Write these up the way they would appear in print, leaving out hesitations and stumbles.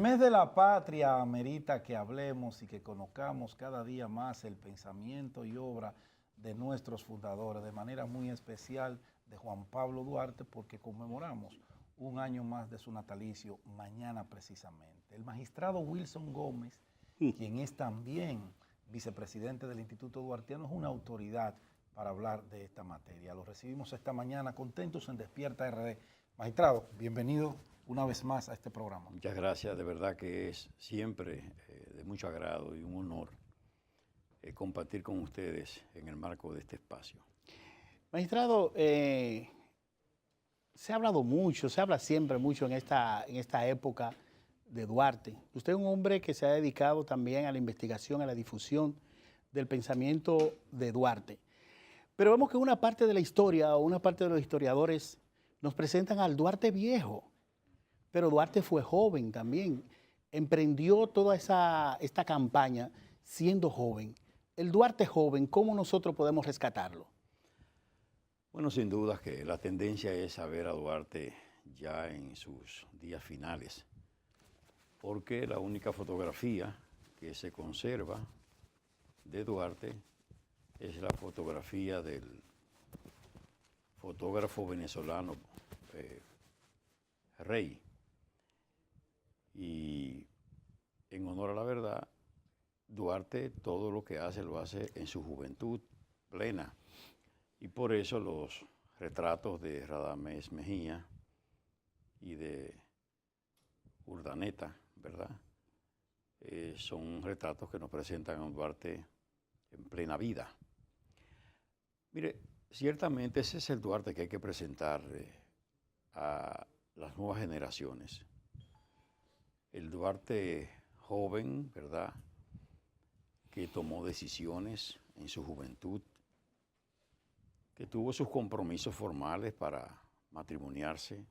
mes de la patria amerita que hablemos y que conozcamos cada día más el pensamiento y obra de nuestros fundadores, de manera muy especial de Juan Pablo Duarte, porque conmemoramos un año más de su natalicio mañana precisamente. El magistrado Wilson Gómez, quien es también vicepresidente del Instituto Duartiano, es una autoridad para hablar de esta materia. Lo recibimos esta mañana contentos en Despierta RD. Magistrado, bienvenido una vez más a este programa. Muchas gracias, de verdad que es siempre de mucho agrado y un honor compartir con ustedes en el marco de este espacio. Magistrado, se ha hablado mucho, se habla siempre mucho en esta época de Duarte. Usted es un hombre que se ha dedicado también a la investigación, a la difusión del pensamiento de Duarte. Pero vemos que una parte de la historia o una parte de los historiadores nos presentan al Duarte viejo. Pero Duarte fue joven también, emprendió toda esta campaña siendo joven. El Duarte joven, ¿cómo nosotros podemos rescatarlo? Bueno, sin duda que la tendencia es a ver a Duarte ya en sus días finales, porque la única fotografía que se conserva de Duarte es la fotografía del fotógrafo venezolano Rey. Y en honor a la verdad, Duarte todo lo que hace lo hace en su juventud plena. Y por eso los retratos de Radamés Mejía y de Urdaneta, ¿verdad? Son retratos que nos presentan a un Duarte en plena vida. Mire, ciertamente ese es el Duarte que hay que presentar a las nuevas generaciones. El Duarte joven, ¿verdad?, que tomó decisiones en su juventud, que tuvo sus compromisos formales para matrimoniarse,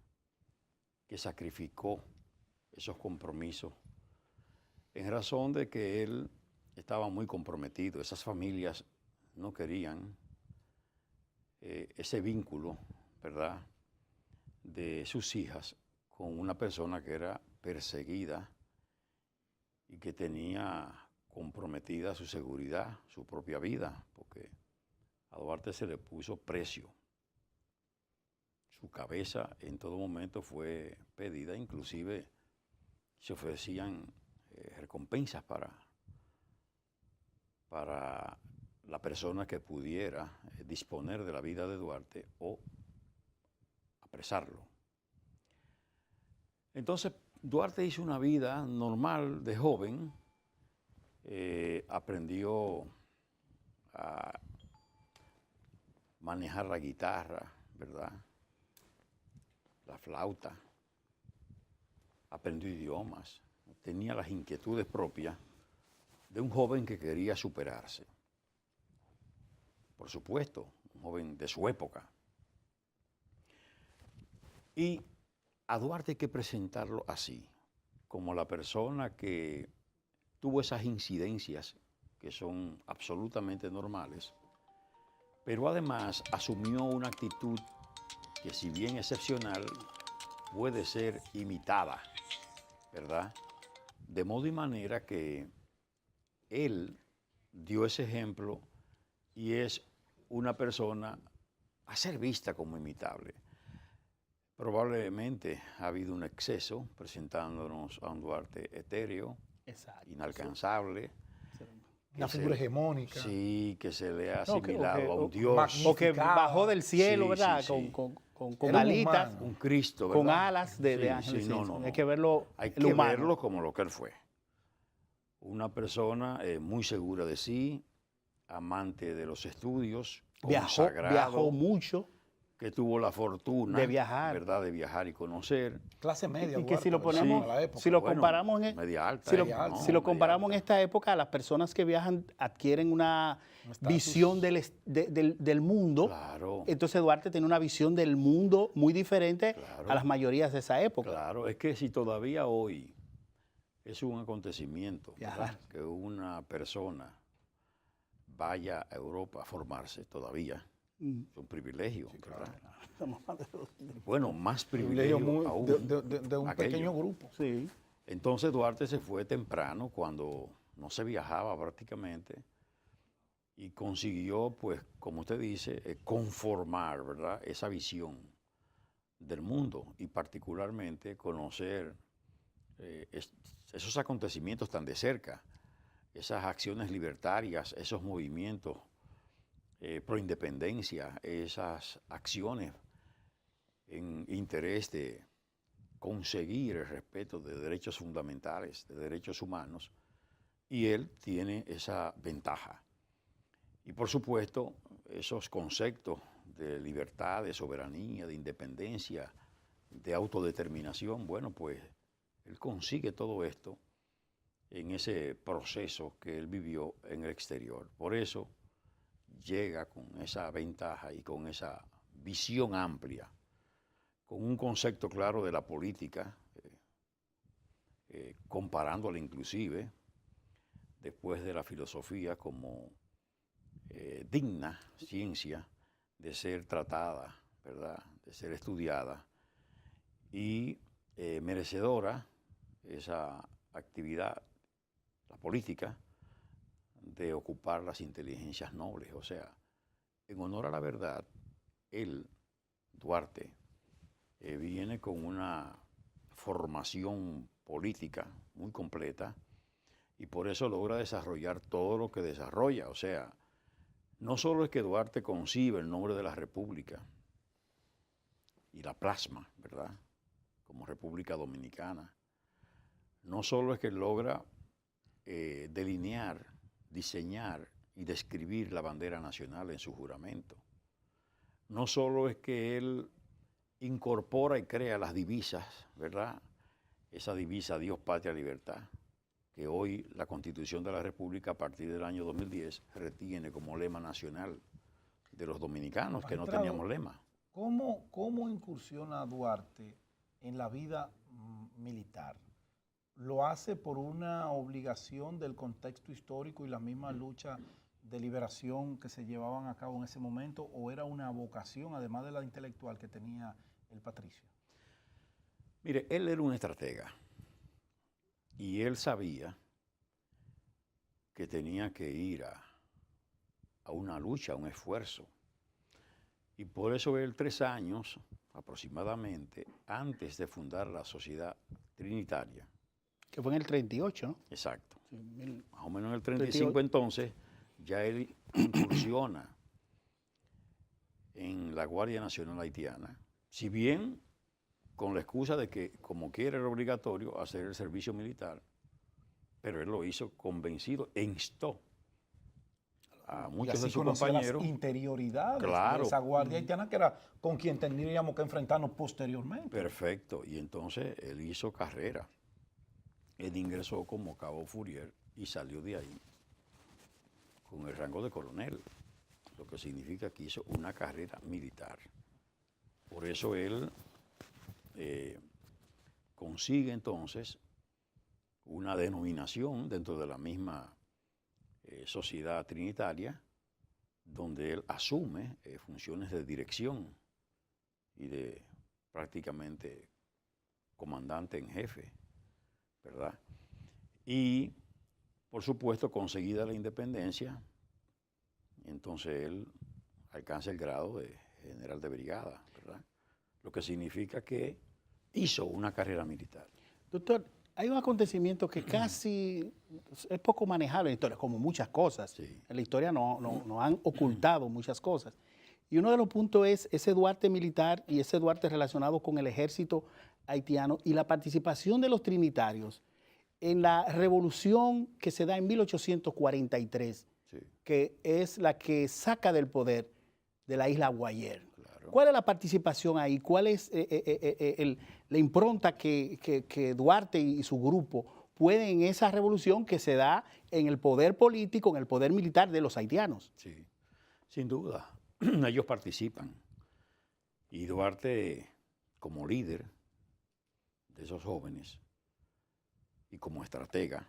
que sacrificó esos compromisos en razón de que él estaba muy comprometido. Esas familias no querían ese vínculo, ¿verdad?, de sus hijas con una persona que era perseguida y que tenía comprometida su seguridad, su propia vida, porque a Duarte se le puso precio. Su cabeza en todo momento fue pedida, inclusive se ofrecían recompensas para la persona que pudiera disponer de la vida de Duarte o apresarlo. Entonces, Duarte hizo una vida normal de joven, aprendió a manejar la guitarra, ¿verdad?, la flauta, aprendió idiomas, tenía las inquietudes propias de un joven que quería superarse. Por supuesto, un joven de su época. Y a Duarte hay que presentarlo así, como la persona que tuvo esas incidencias que son absolutamente normales, pero además asumió una actitud que, si bien excepcional, puede ser imitada, ¿verdad? De modo y manera que él dio ese ejemplo y es una persona a ser vista como imitable. Probablemente ha habido un exceso presentándonos a un Duarte etéreo, exacto, inalcanzable. Una figura hegemónica. Sí, que se le ha asimilado a un Dios. O que bajó del cielo, sí, ¿verdad? Sí, sí. Con alitas. Un Cristo, ¿verdad? Con alas de ángel. Sí, no. Hay que verlo. Hay que verlo como lo que él fue. Una persona muy segura de sí, amante de los estudios, viajó mucho. Que tuvo la fortuna de viajar, ¿verdad?, de viajar y conocer. Clase media. Y que si lo ponemos, si lo comparamos media alta, si lo comparamos en esta época, las personas que viajan adquieren una visión del mundo. Claro. Entonces Duarte tiene una visión del mundo muy diferente, claro, a las mayorías de esa época. Claro, es que si todavía hoy es un acontecimiento, ¿verdad?, que una persona vaya a Europa a formarse todavía. Es un privilegio, sí, claro. Bueno, más privilegio aún. De un pequeño grupo. Sí. Entonces Duarte se fue temprano, cuando no se viajaba prácticamente, y consiguió, pues, como usted dice, conformar, ¿verdad?, esa visión del mundo y particularmente conocer esos acontecimientos tan de cerca, esas acciones libertarias, esos movimientos pro independencia, esas acciones en interés de conseguir el respeto de derechos fundamentales, de derechos humanos, y él tiene esa ventaja. Y por supuesto, esos conceptos de libertad, de soberanía, de independencia, de autodeterminación, bueno, pues él consigue todo esto en ese proceso que él vivió en el exterior. Por eso llega con esa ventaja y con esa visión amplia, con un concepto claro de la política, comparándola inclusive, después de la filosofía, como digna ciencia de ser tratada, ¿verdad?, de ser estudiada, y merecedora esa actividad, la política, de ocupar las inteligencias nobles. O sea, en honor a la verdad, él, Duarte, viene con una formación política muy completa y por eso logra desarrollar todo lo que desarrolla. O sea, no solo es que Duarte concibe el nombre de la República y la plasma, ¿verdad?, como República Dominicana. No solo es que logra delinear, diseñar y describir la bandera nacional en su juramento. No solo es que él incorpora y crea las divisas, ¿verdad?, esa divisa Dios, Patria, Libertad, que hoy la Constitución de la República, a partir del año 2010, retiene como lema nacional de los dominicanos, que no teníamos lema. ¿Cómo incursiona Duarte en la vida militar? ¿Lo hace por una obligación del contexto histórico y la misma lucha de liberación que se llevaban a cabo en ese momento, o era una vocación, además de la intelectual, que tenía el patricio? Mire, él era un estratega y él sabía que tenía que ir a una lucha, a un esfuerzo. Y por eso él, 3 años aproximadamente antes de fundar la Sociedad Trinitaria. Que fue en el 38, ¿no? Exacto. Sí, Más o menos en el 35 entonces, ya él incursiona en la Guardia Nacional Haitiana, si bien con la excusa de que, como quiera, era obligatorio hacer el servicio militar, pero él lo hizo convencido e instó a muchos de sus compañeros. Las interioridades Claro, de esa Guardia Haitiana, que era con quien tendríamos que enfrentarnos posteriormente. Perfecto, y entonces él hizo carrera. Él ingresó como cabo Fourier y salió de ahí con el rango de coronel, lo que significa que hizo una carrera militar. Por eso él consigue entonces una denominación dentro de la misma Sociedad Trinitaria, donde él asume funciones de dirección y de prácticamente comandante en jefe, ¿verdad? Y, por supuesto, conseguida la independencia, entonces él alcanza el grado de general de brigada, ¿verdad? Lo que significa que hizo una carrera militar. Doctor, hay un acontecimiento que casi es poco manejable en la historia, como muchas cosas. Sí. En la historia nos han ocultado muchas cosas. Y uno de los puntos es ese Duarte militar y ese Duarte relacionado con el ejército haitiano y la participación de los trinitarios en la revolución que se da en 1843, Sí. que es la que saca del poder de la isla Guayer. Claro. ¿Cuál es la participación ahí? ¿Cuál es la impronta que Duarte y su grupo pueden en esa revolución que se da en el poder político, en el poder militar de los haitianos? Sí, sin duda. Ellos participan. Y Duarte, como líder de esos jóvenes y como estratega,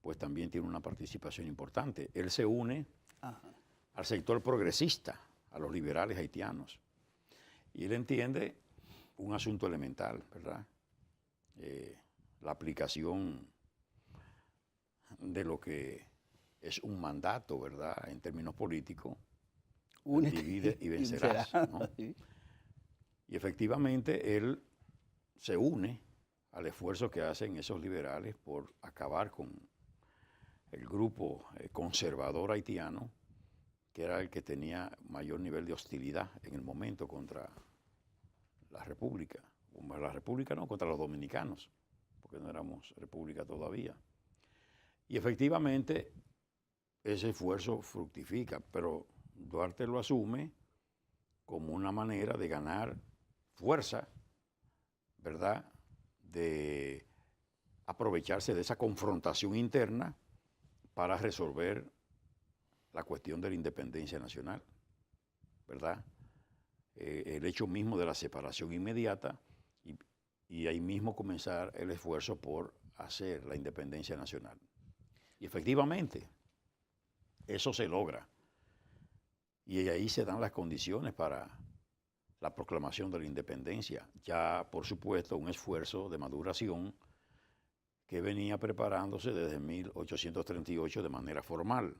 pues también tiene una participación importante. Él se une al sector progresista, a los liberales haitianos. Y él entiende un asunto elemental, ¿verdad? la aplicación de lo que es un mandato, ¿verdad? En términos políticos, divide y vencerás, ¿no? Y efectivamente él se une al esfuerzo que hacen esos liberales por acabar con el grupo conservador haitiano, que era el que tenía mayor nivel de hostilidad en el momento contra la República. La República no, contra los dominicanos, porque no éramos república todavía. Y efectivamente ese esfuerzo fructifica, pero Duarte lo asume como una manera de ganar fuerza, ¿verdad? De aprovecharse de esa confrontación interna para resolver la cuestión de la independencia nacional, ¿verdad? El hecho mismo de la separación inmediata y ahí mismo comenzar el esfuerzo por hacer la independencia nacional. Y efectivamente, eso se logra. Y ahí se dan las condiciones para la proclamación de la independencia. Ya, por supuesto, un esfuerzo de maduración que venía preparándose desde 1838 de manera formal,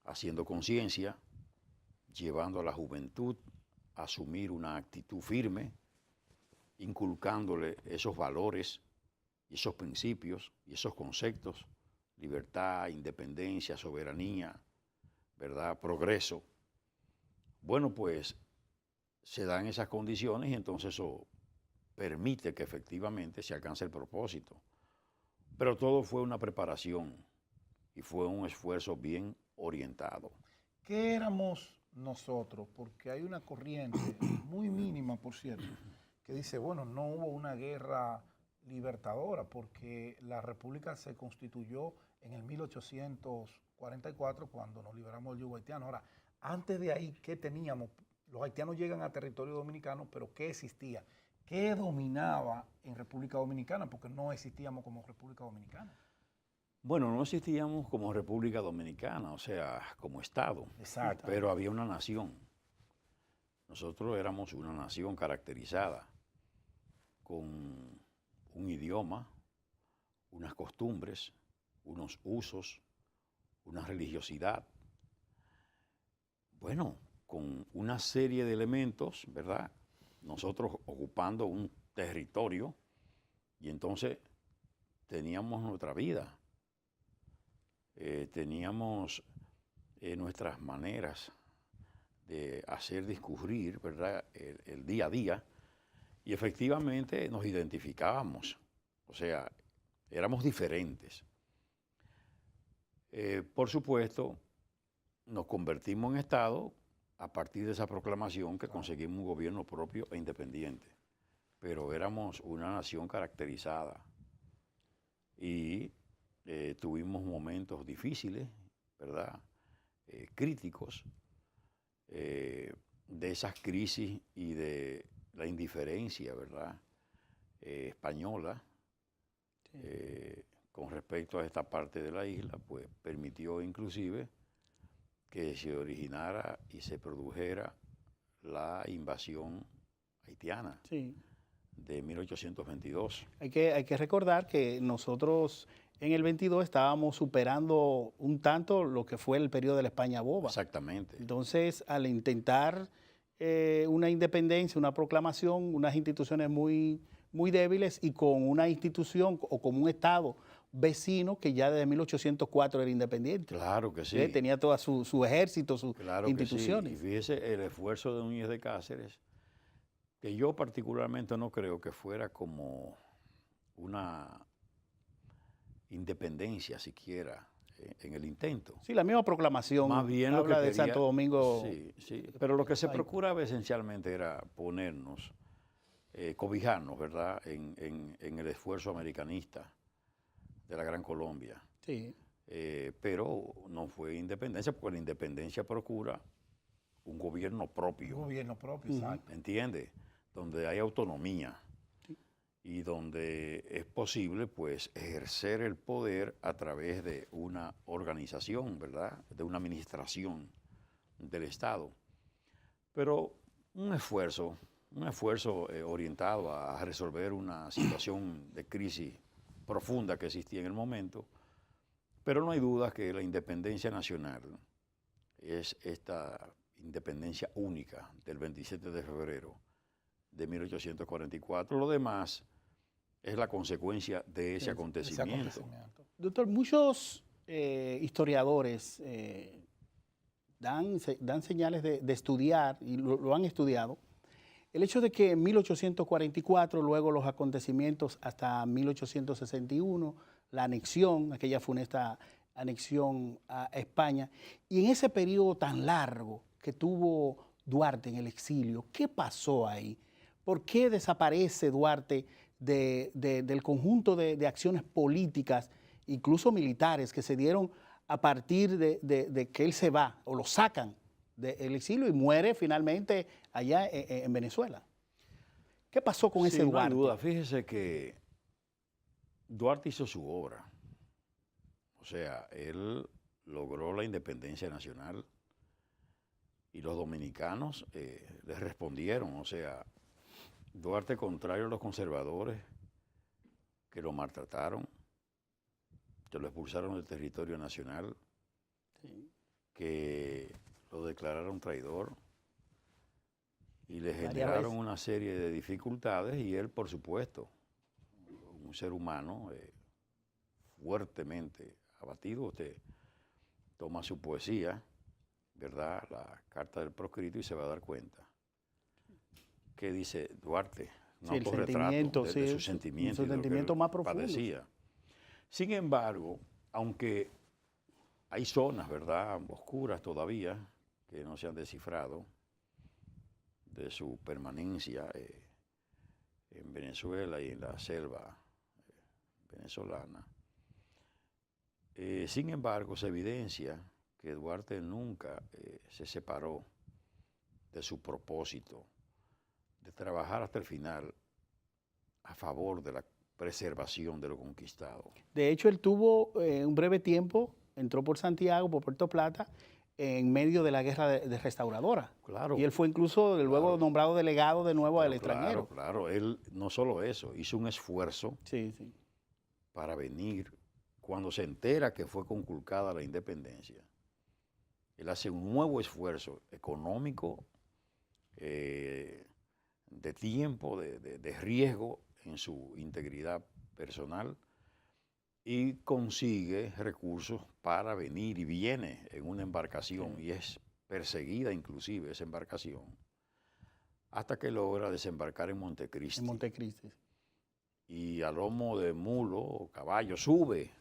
haciendo conciencia, llevando a la juventud a asumir una actitud firme, inculcándole esos valores y esos principios y esos conceptos, libertad, independencia, soberanía, ¿verdad? Progreso. Bueno, pues se dan esas condiciones y entonces eso permite que efectivamente se alcance el propósito. Pero todo fue una preparación y fue un esfuerzo bien orientado. ¿Qué éramos nosotros? Porque hay una corriente muy mínima, por cierto, que dice, bueno, no hubo una guerra libertadora porque la República se constituyó en el 1844 cuando nos liberamos del yugo haitiano. Ahora, antes de ahí, ¿qué teníamos? Los haitianos llegan a territorio dominicano, pero ¿qué existía? ¿Qué dominaba en República Dominicana? Porque no existíamos como República Dominicana. Bueno, no existíamos como República Dominicana, o sea, como Estado. Exacto. Pero había una nación. Nosotros éramos una nación caracterizada con un idioma, unas costumbres, unos usos, una religiosidad. Bueno, con una serie de elementos, ¿verdad? Nosotros ocupando un territorio y entonces teníamos nuestra vida. Teníamos nuestras maneras de hacer discurrir, ¿verdad? El día a día, y efectivamente nos identificábamos, o sea, éramos diferentes. Por supuesto, nos convertimos en Estado a partir de esa proclamación que conseguimos un gobierno propio e independiente, pero éramos una nación caracterizada y tuvimos momentos difíciles, ¿verdad? Críticos, de esas crisis y de la indiferencia, ¿verdad? Española, sí. Con respecto a esta parte de la isla, pues permitió inclusive que se originara y se produjera la invasión haitiana, sí, de 1822. Hay que recordar que nosotros en el 22 estábamos superando un tanto lo que fue el periodo de la España boba. Exactamente. Entonces, al intentar una independencia, una proclamación, unas instituciones muy, muy débiles y con una institución o como un Estado vecino que ya desde 1804 era independiente. Claro que sí. Tenía todo su ejército, sus instituciones. Que sí. Y fíjese el esfuerzo de Núñez de Cáceres, que yo particularmente no creo que fuera como una independencia siquiera en el intento. Sí, la misma proclamación. Más bien habla lo que de quería, Santo Domingo. Sí, sí. Pero lo que se procuraba esencialmente era ponernos, cobijarnos, ¿verdad?, en el esfuerzo americanista de la Gran Colombia. Sí. Pero no fue independencia, porque la independencia procura un gobierno propio. Un gobierno propio, exacto. ¿Entiende? Donde hay autonomía y donde es posible, pues, ejercer el poder a través de una organización, ¿verdad?, de una administración del Estado. Pero un esfuerzo un esfuerzo orientado a resolver una situación de crisis profunda que existía en el momento, pero no hay duda que la independencia nacional es esta independencia única del 27 de febrero de 1844. Lo demás es la consecuencia de ese acontecimiento. Doctor, muchos historiadores dan señales de estudiar, y lo han estudiado, el hecho de que en 1844, luego los acontecimientos hasta 1861, la anexión, aquella funesta anexión a España, y en ese periodo tan largo que tuvo Duarte en el exilio, ¿qué pasó ahí? ¿Por qué desaparece Duarte del conjunto de acciones políticas, incluso militares, que se dieron a partir de que él se va o lo sacan del exilio y muere finalmente allá en Venezuela? ¿Qué pasó con ese Duarte? No hay duda. Fíjese que Duarte hizo su obra. O sea, él logró la independencia nacional y los dominicanos les respondieron. O sea, Duarte, contrario a los conservadores que lo maltrataron, que lo expulsaron del territorio nacional, sí, que lo declararon traidor y le generaron una serie de dificultades, y él, por supuesto, un ser humano fuertemente abatido. Usted toma su poesía, ¿verdad?, la Carta del Proscrito, y se va a dar cuenta que dice Duarte, un sí, autorretrato de su sentimiento más profundo. Padecía. Sin embargo, aunque hay zonas, ¿verdad?, oscuras todavía, que no se han descifrado de su permanencia en Venezuela y en la selva venezolana, sin embargo, se evidencia que Duarte nunca se separó de su propósito de trabajar hasta el final a favor de la preservación de lo conquistado. De hecho, él tuvo un breve tiempo, entró por Santiago, por Puerto Plata, en medio de la guerra de restauradora. Claro. Y él fue incluso luego nombrado delegado de nuevo al extranjero. Claro, él no solo eso, hizo un esfuerzo sí, para venir. Cuando se entera que fue conculcada la independencia, él hace un nuevo esfuerzo económico, de tiempo, de riesgo en su integridad personal, y consigue recursos para venir, y viene en una embarcación, y es perseguida inclusive esa embarcación, hasta que logra desembarcar en Montecristi. En Montecristi. Y a lomo de mulo o caballo sube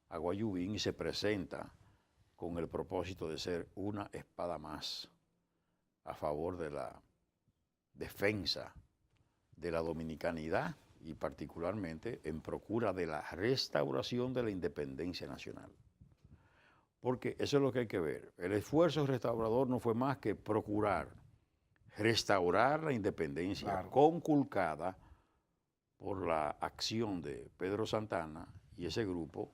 a Guayubín y se presenta con el propósito de ser una espada más a favor de la defensa de la dominicanidad, y particularmente en procura de la restauración de la independencia nacional. Porque eso es lo que hay que ver. El esfuerzo restaurador no fue más que procurar restaurar la independencia conculcada por la acción de Pedro Santana y ese grupo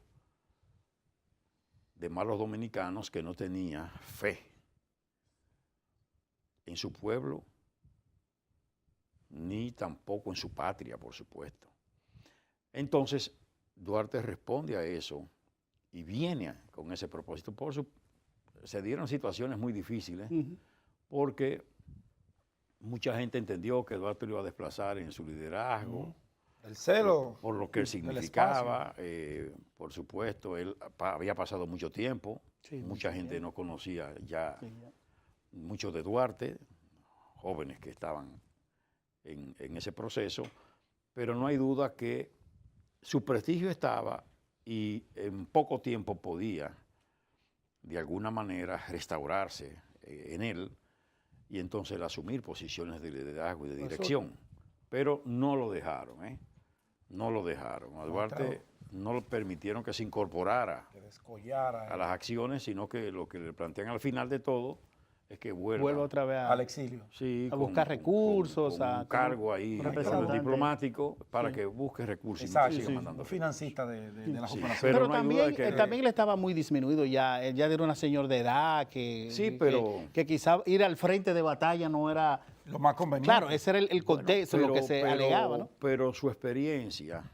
de malos dominicanos que no tenía fe en su pueblo, ni tampoco en su patria, por supuesto. Entonces, Duarte responde a eso y viene con ese propósito. Se dieron situaciones muy difíciles, porque mucha gente entendió que Duarte lo iba a desplazar en su liderazgo. El celo. Por lo que él significaba. Por supuesto, él había pasado mucho tiempo. Sí, mucha gente no conocía ya mucho de Duarte, jóvenes que estaban en ese proceso, pero no hay duda que su prestigio estaba, y en poco tiempo podía de alguna manera restaurarse en él, y entonces asumir posiciones de liderazgo y de dirección. Pero no lo dejaron, no lo dejaron. A Duarte no le permitieron que se incorporara que descollara a las acciones, sino que lo que le plantean al final de todo es que vuelva. Vuelva otra vez al exilio. Sí, a buscar recursos, con a- un cargo ahí representante. diplomático para que busque recursos y Exacto, siga mandando un recursos. financista de la Sí, cooperación. Pero no hay duda también, de que- también él estaba muy disminuido ya. Él ya era una señor de edad Sí, pero- que quizá ir al frente de batalla no era... Lo más conveniente. Claro, ese era el contexto, lo que se alegaba, ¿no? Pero su experiencia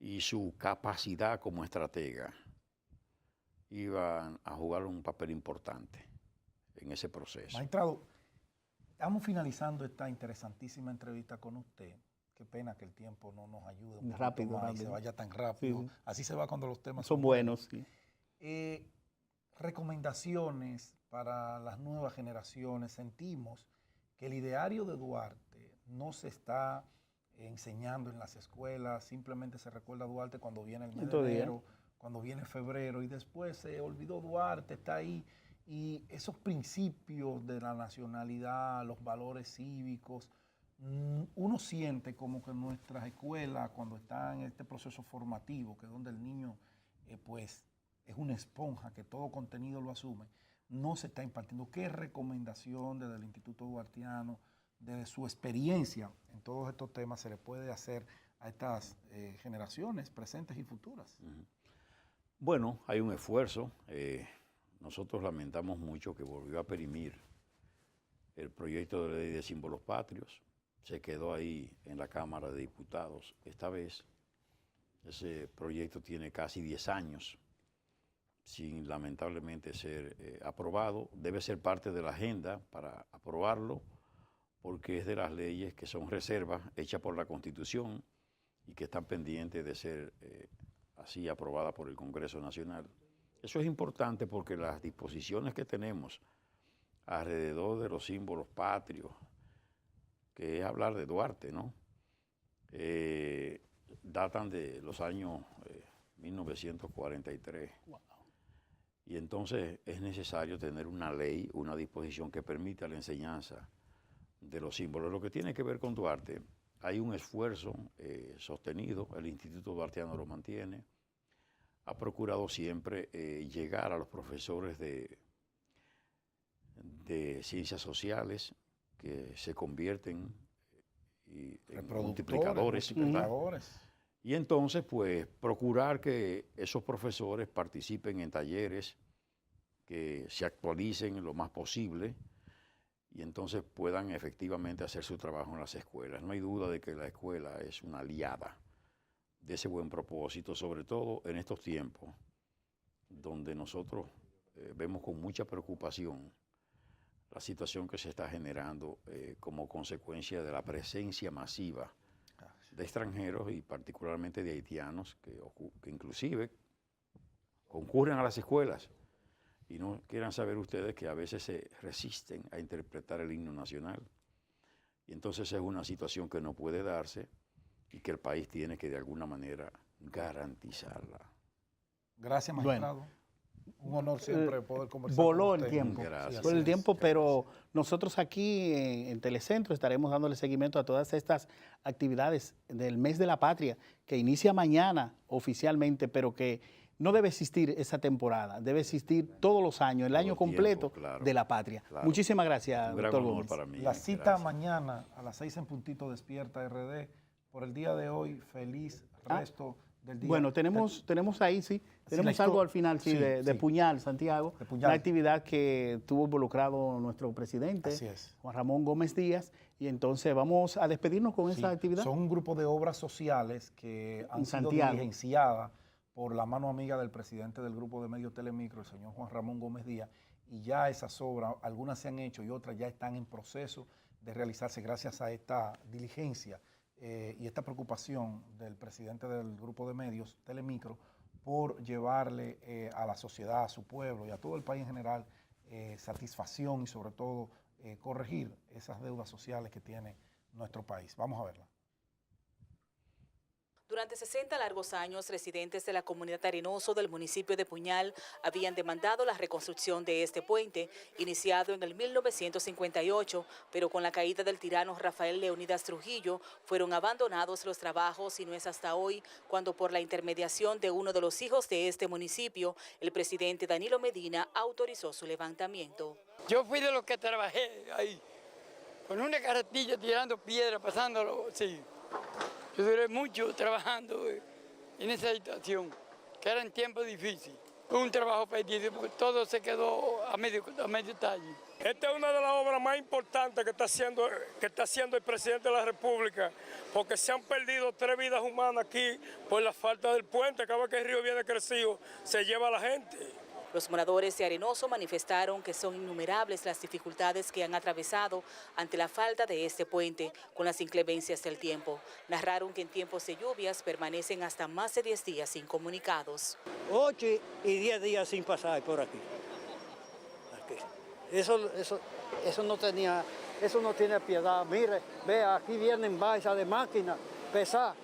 y su capacidad como estratega iban a jugar un papel importante en ese proceso. Magistrado, estamos finalizando esta interesantísima entrevista con usted. Qué pena que el tiempo no nos ayude un poquito Rápido, más y rápido. se vaya tan rápido. Sí. Así se va cuando los temas Son buenos, sí. Recomendaciones para las nuevas generaciones. Sentimos que el ideario de Duarte no se está enseñando en las escuelas, simplemente se recuerda a Duarte cuando viene el mes de Todavía. enero, cuando viene febrero, y después se olvidó Duarte, está ahí. Y esos principios de la nacionalidad, los valores cívicos, uno siente como que nuestras escuelas, cuando están en este proceso formativo, que es donde el niño pues es una esponja que todo contenido lo asume, no se está impartiendo. ¿Qué recomendación desde el Instituto Duartiano, desde su experiencia en todos estos temas, se le puede hacer a estas generaciones presentes y futuras? Bueno, hay un esfuerzo. Nosotros lamentamos mucho que volvió a perimir el proyecto de ley de símbolos patrios. Se quedó ahí en la Cámara de Diputados esta vez. Ese proyecto tiene casi 10 años sin lamentablemente ser aprobado. Debe ser parte de la agenda para aprobarlo porque es de las leyes que son reservas hechas por la Constitución y que están pendientes de ser así aprobadas por el Congreso Nacional. Eso es importante porque las disposiciones que tenemos alrededor de los símbolos patrios, que es hablar de Duarte, ¿no? Datan de los años 1943. Wow. Y entonces es necesario tener una ley, una disposición que permita la enseñanza de los símbolos. Lo que tiene que ver con Duarte, hay un esfuerzo sostenido, el Instituto Duartiano lo mantiene, ha procurado siempre llegar a los profesores de ciencias sociales que se convierten en multiplicadores. Y entonces, pues, procurar que esos profesores participen en talleres que se actualicen lo más posible y entonces puedan efectivamente hacer su trabajo en las escuelas. No hay duda de que la escuela es una aliada de ese buen propósito, sobre todo en estos tiempos donde nosotros vemos con mucha preocupación la situación que se está generando como consecuencia de la presencia masiva de extranjeros y particularmente de haitianos que inclusive concurren a las escuelas y no quieran saber ustedes que a veces se resisten a interpretar el himno nacional. Y entonces es una situación que no puede darse y que el país tiene que de alguna manera garantizarla. Gracias, magistrado. Bueno, un honor siempre poder conversar voló con usted. El tiempo. Gracias. Voló el tiempo, pero nosotros aquí en Telecentro estaremos dándole seguimiento a todas estas actividades del Mes de la Patria, que inicia mañana oficialmente, pero que no debe existir esa temporada, debe existir todos los años, el año completo de la patria. Claro. Muchísimas gracias, un gran doctor honor Gómez. para mí. La cita mañana a las 6 en puntito despierta RD. Por el día de hoy, feliz resto del día. Bueno, tenemos ahí, sí, tenemos algo al final, sí, de Puñal, Santiago, de Puñal. Una actividad que tuvo involucrado nuestro presidente, Juan Ramón Gómez Díaz, y entonces vamos a despedirnos con esa actividad. Son un grupo de obras sociales que han sido diligenciadas por la mano amiga del presidente del grupo de medios Telemicro, el señor Juan Ramón Gómez Díaz, y ya esas obras, algunas se han hecho y otras ya están en proceso de realizarse gracias a esta diligencia y esta preocupación del presidente del grupo de medios Telemicro por llevarle a la sociedad, a su pueblo y a todo el país en general satisfacción y sobre todo corregir esas deudas sociales que tiene nuestro país. Vamos a verla. Durante 60 largos años, residentes de la comunidad de Arenoso del municipio de Puñal habían demandado la reconstrucción de este puente, iniciado en el 1958, pero con la caída del tirano Rafael Leónidas Trujillo fueron abandonados los trabajos y no es hasta hoy cuando, por la intermediación de uno de los hijos de este municipio, el presidente Danilo Medina autorizó su levantamiento. Yo fui de los que trabajé ahí, con una carretilla tirando piedra, pasándolo, sí. Yo duré mucho trabajando en esa situación, que era en tiempos difíciles. Fue un trabajo perdido porque todo se quedó a medio talle. Esta es una de las obras más importantes que está haciendo el presidente de la República, porque se han perdido 3 vidas humanas aquí por la falta del puente. Cada vez que el río viene crecido, se lleva a la gente. Los moradores de Arenoso manifestaron que son innumerables las dificultades que han atravesado ante la falta de este puente con las inclemencias del tiempo. Narraron que en tiempos de lluvias permanecen hasta más de 10 días incomunicados. 8 y 10 días sin pasar por aquí. Eso no tiene piedad. Mire, vea, aquí vienen balsas de máquina pesadas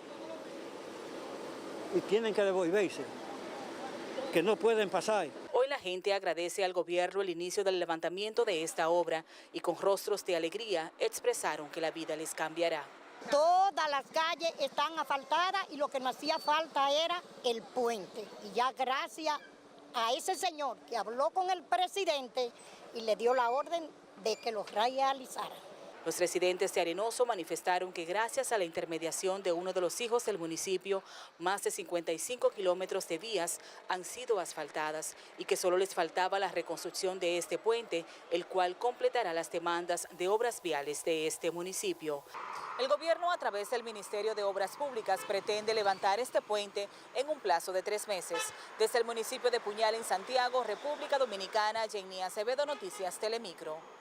y tienen que devolverse, que no pueden pasar. Hoy la gente agradece al gobierno el inicio del levantamiento de esta obra y con rostros de alegría expresaron que la vida les cambiará. Todas las calles están asfaltadas y lo que nos hacía falta era el puente. Y ya gracias a ese señor que habló con el presidente y le dio la orden de que lo realizara. Los residentes de Arenoso manifestaron que gracias a la intermediación de uno de los hijos del municipio, más de 55 kilómetros de vías han sido asfaltadas y que solo les faltaba la reconstrucción de este puente, el cual completará las demandas de obras viales de este municipio. El gobierno, a través del Ministerio de Obras Públicas, pretende levantar este puente en un plazo de 3 meses. Desde el municipio de Puñal, en Santiago, República Dominicana, Jenny Acevedo, Noticias Telemicro.